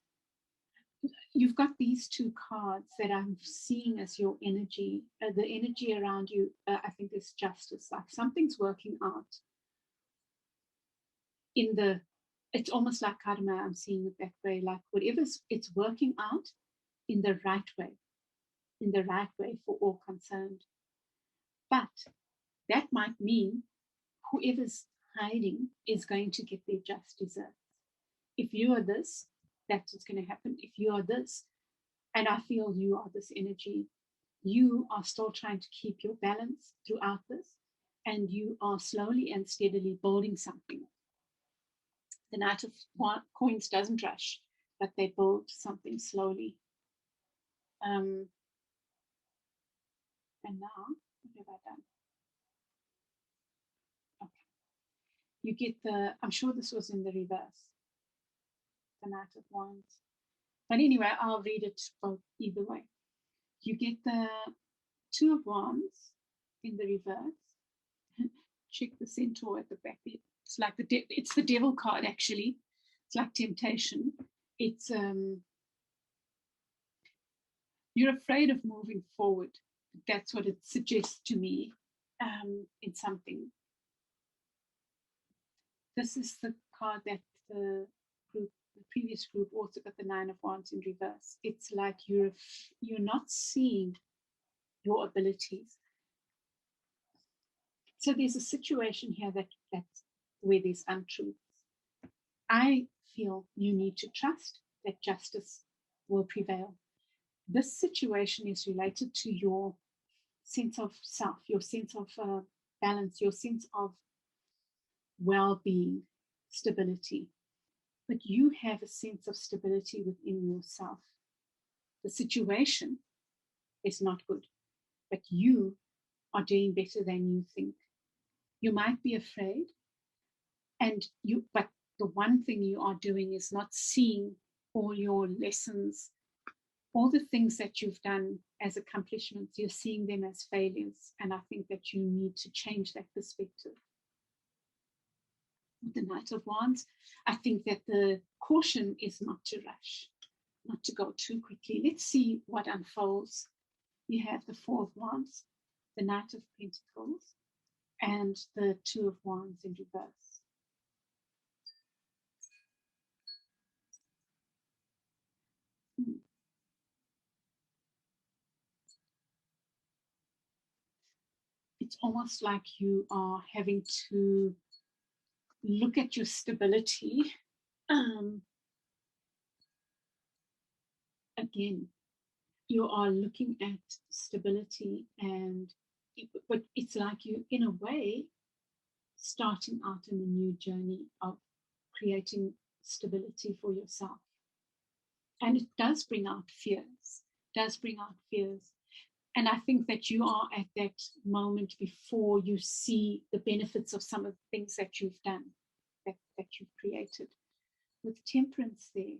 you've got these two cards that I'm seeing as your energy. The energy around you, I think, is justice. Like something's working out it's almost like karma. I'm seeing it that way. Like it's working out in the right way for all concerned. But that might mean whoever's hiding is going to get their just desserts. If you are this, that's what's going to happen. If you are this, and I feel you are this energy, you are still trying to keep your balance throughout this, and you are slowly and steadily building something. The Knight of Coins doesn't rush, but they build something slowly. And now, what have I done? Okay. You get I'm sure this was in the reverse, the Knight of Wands. But anyway, I'll read it both either way. You get the Two of Wands in the reverse. Check the centaur at the back. It's like it's the devil card, actually. It's like temptation. It's you're afraid of moving forward. That's what it suggests to me in something. This is the card that the previous group also got, the Nine of Wands in reverse. It's like you're not seeing your abilities. So there's a situation here that's where there's untruth. I feel you need to trust that justice will prevail. This situation is related to your sense of self, your sense of balance, your sense of well-being, stability. But you have a sense of stability within yourself. The situation is not good, but you are doing better than you think. You might be afraid, but the one thing you are doing is not seeing all your lessons, all the things that you've done as accomplishments. You're seeing them as failures, and I think that you need to change that perspective. With the Knight of Wands, I think that the caution is not to rush, not to go too quickly. Let's see what unfolds. You have the Four of Wands, the Knight of Pentacles, and the Two of Wands in reverse. It's almost like you are having to look at your stability again. You are looking at stability, but it's like you, in a way, starting out in a new journey of creating stability for yourself. And it does bring out fears, And I think that you are at that moment before you see the benefits of some of the things that you've done, that you've created. With Temperance there,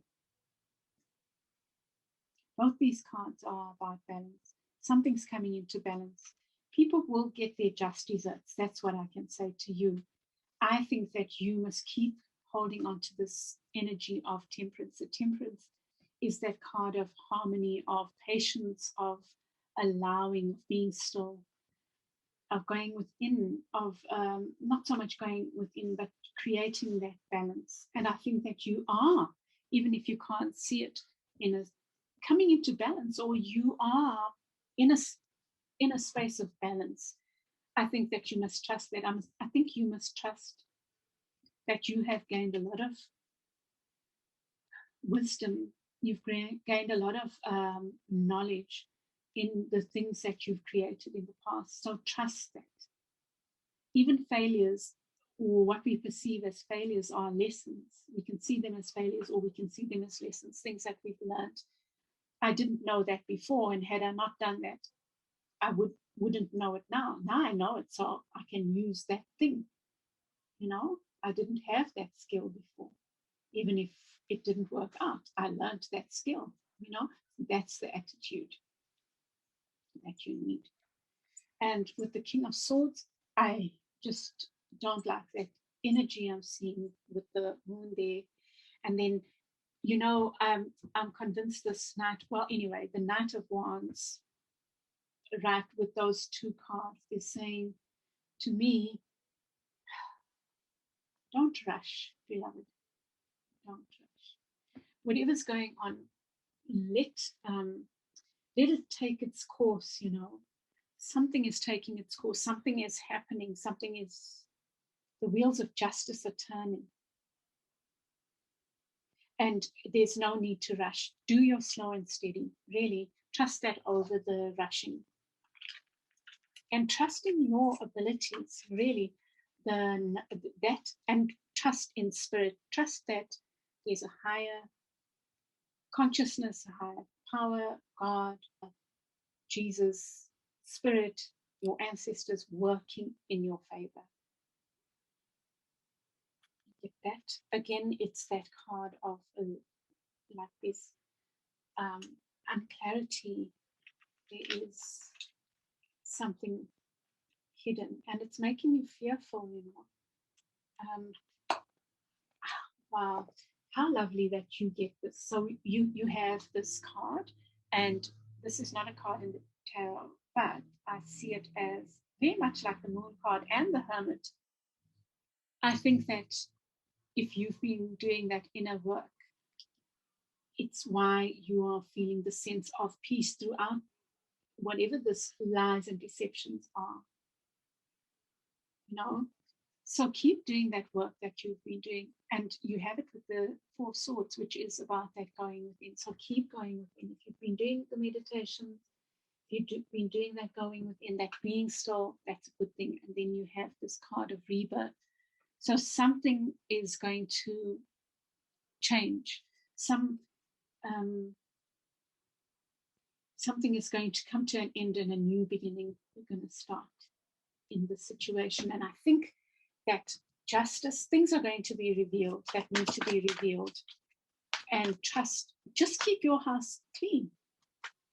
both these cards are about balance. Something's coming into balance. People will get their just desserts. That's what I can say to you. I think that you must keep holding on to this energy of Temperance. The Temperance is that card of harmony, of patience, of allowing, being still, of going within, of not so much going within, but creating that balance. And I think that you are, even if you can't see it, coming into balance, or you are in a space of balance. I think that you must trust that. I think you must trust that you have gained a lot of wisdom. You've gained a lot of knowledge in the things that you've created in the past. So trust that. Even failures, or what we perceive as failures, are lessons. We can see them as failures, or we can see them as lessons, things that we've learned. I didn't know that before, and had I not done that, I wouldn't know it now. Now I know it, so I can use that thing. I didn't have that skill before. Even if it didn't work out, I learned that skill. That's the attitude that you need. And with the King of Swords, I just don't like that energy I'm seeing with the moon there. And then, I'm convinced this night, the Knight of Wands, right, with those two cards, is saying to me, don't rush, beloved. Don't rush. Whatever's going on, let it take its course. Something is taking its course. Something is happening. The wheels of justice are turning. And there's no need to rush. Do your slow and steady. Really trust that over the rushing. And trust in your abilities, really. And trust in spirit. Trust that there's a higher consciousness, a higher power, God, Jesus, spirit, your ancestors working in your favor. Get that? Again, it's that card of like this unclarity. There is something hidden, and it's making you fearful, Wow, how lovely that you get this. So you have this card, and this is not a card in the tarot, but I see it as very much like the Moon card and the Hermit. I think that if you've been doing that inner work, it's why you are feeling the sense of peace throughout whatever this lies and deceptions are. So keep doing that work that you've been doing, and you have it with the Four of Swords, which is about that going within. So keep going within. If you've been doing the meditations, you've been doing that, going within that, being still, that's a good thing. And then you have this card of rebirth. So something is going to change. Something is going to come to an end and a new beginning. You're going to start in this situation. And I think that justice, things are going to be revealed that need to be revealed. And trust, just keep your house clean.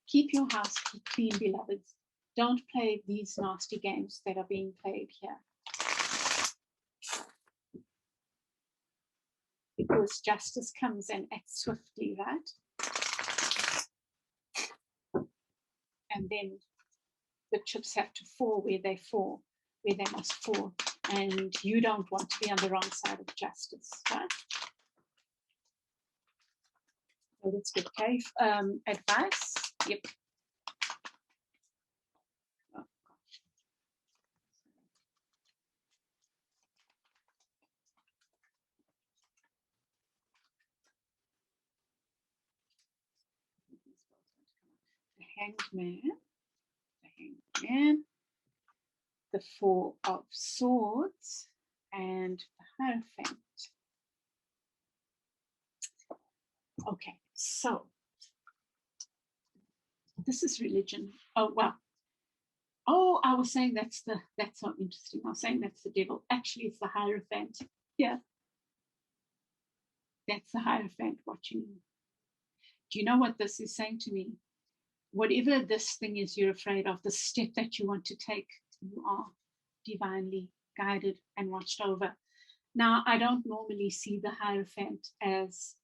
Keep your house clean, beloveds. Don't play these nasty games that are being played here. Because justice comes and acts swiftly, right? And then the chips have to fall where they must fall. And you don't want to be on the wrong side of justice, right? So that's good. Okay. Advice. Yep. Oh, gosh. The Hangman, the Four of Swords, and the Hierophant. Okay, so this is religion. Oh, wow. Oh, I was saying that's so interesting. I was saying that's the devil. Actually, it's the Hierophant. Yeah. That's the Hierophant watching you. Do you know what this is saying to me? Whatever this thing is you're afraid of, the step that you want to take, you are divinely guided and watched over. Now, I don't normally see the Hierophant as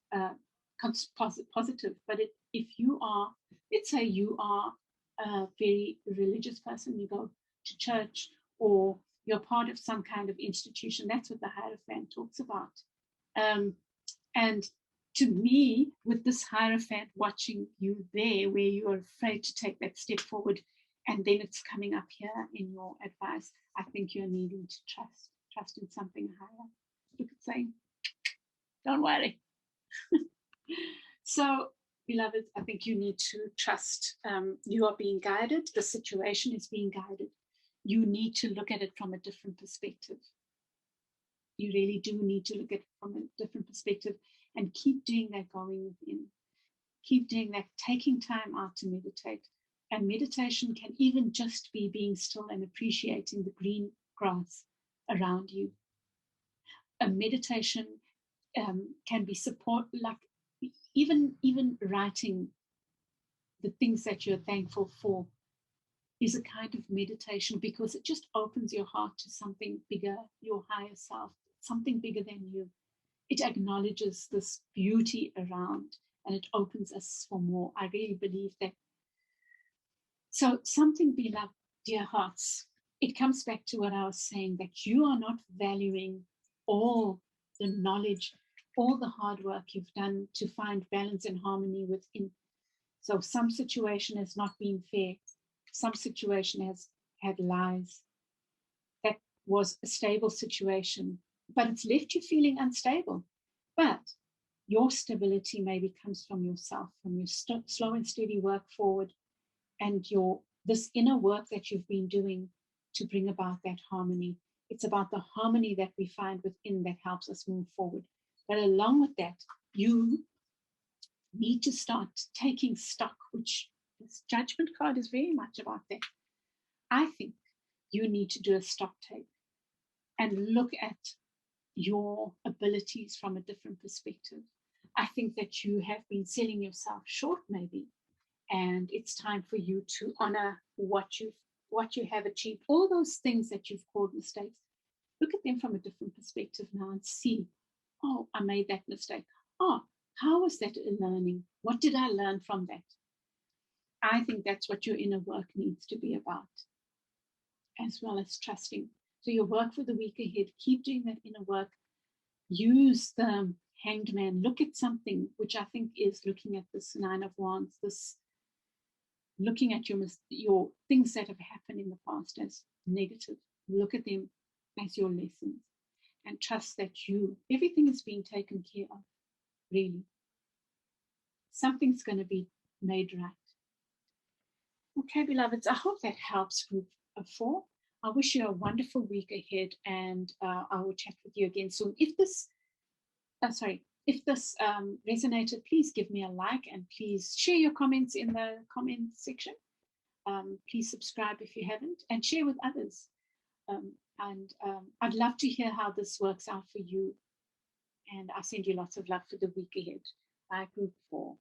positive, but if you are, let's say you are a very religious person, you go to church or you're part of some kind of institution, that's what the Hierophant talks about. And to me, with this Hierophant watching you there, where you are afraid to take that step forward, and then it's coming up here in your advice, I think you're needing to trust in something higher. Look at saying, don't worry. So, beloveds, I think you need to trust. You are being guided. The situation is being guided. You need to look at it from a different perspective. You really do need to look at it from a different perspective and keep doing that, going within. Keep doing that, taking time out to meditate. And meditation can even just be being still and appreciating the green grass around you. A meditation can be support, like even writing the things that you're thankful for is a kind of meditation, because it just opens your heart to something bigger, your higher self, something bigger than you. It acknowledges this beauty around and it opens us for more. I really believe that. So something, beloved, dear hearts, it comes back to what I was saying, that you are not valuing all the knowledge, all the hard work you've done to find balance and harmony within. So some situation has not been fair. Some situation has had lies. That was a stable situation, but it's left you feeling unstable. But your stability maybe comes from yourself, from your slow and steady work forward, and this inner work that you've been doing to bring about that harmony. It's about the harmony that we find within that helps us move forward. But along with that, you need to start taking stock, which this judgment card is very much about that. I think you need to do a stock take and look at your abilities from a different perspective. I think that you have been selling yourself short, maybe, and it's time for you to honor what you have achieved. All those things that you've called mistakes, look at them from a different perspective now and see, oh, I made that mistake. Oh, how was that a learning? What did I learn from that? I think that's what your inner work needs to be about, as well as trusting. So your work for the week ahead, keep doing that inner work. Use the Hanged Man. Look at something, which I think is looking at this Nine of Wands, this looking at your things that have happened in the past as negative. Look at them as your lessons and trust that everything is being taken care of, really. Something's going to be made right. Okay, beloveds, I hope that helps group 4. I wish you a wonderful week ahead, and I will chat with you again soon. If this resonated, please give me a like, and please share your comments in the comment section. Please subscribe if you haven't, and share with others. And I'd love to hear how this works out for you. And I send you lots of love for the week ahead. Bye, group 4.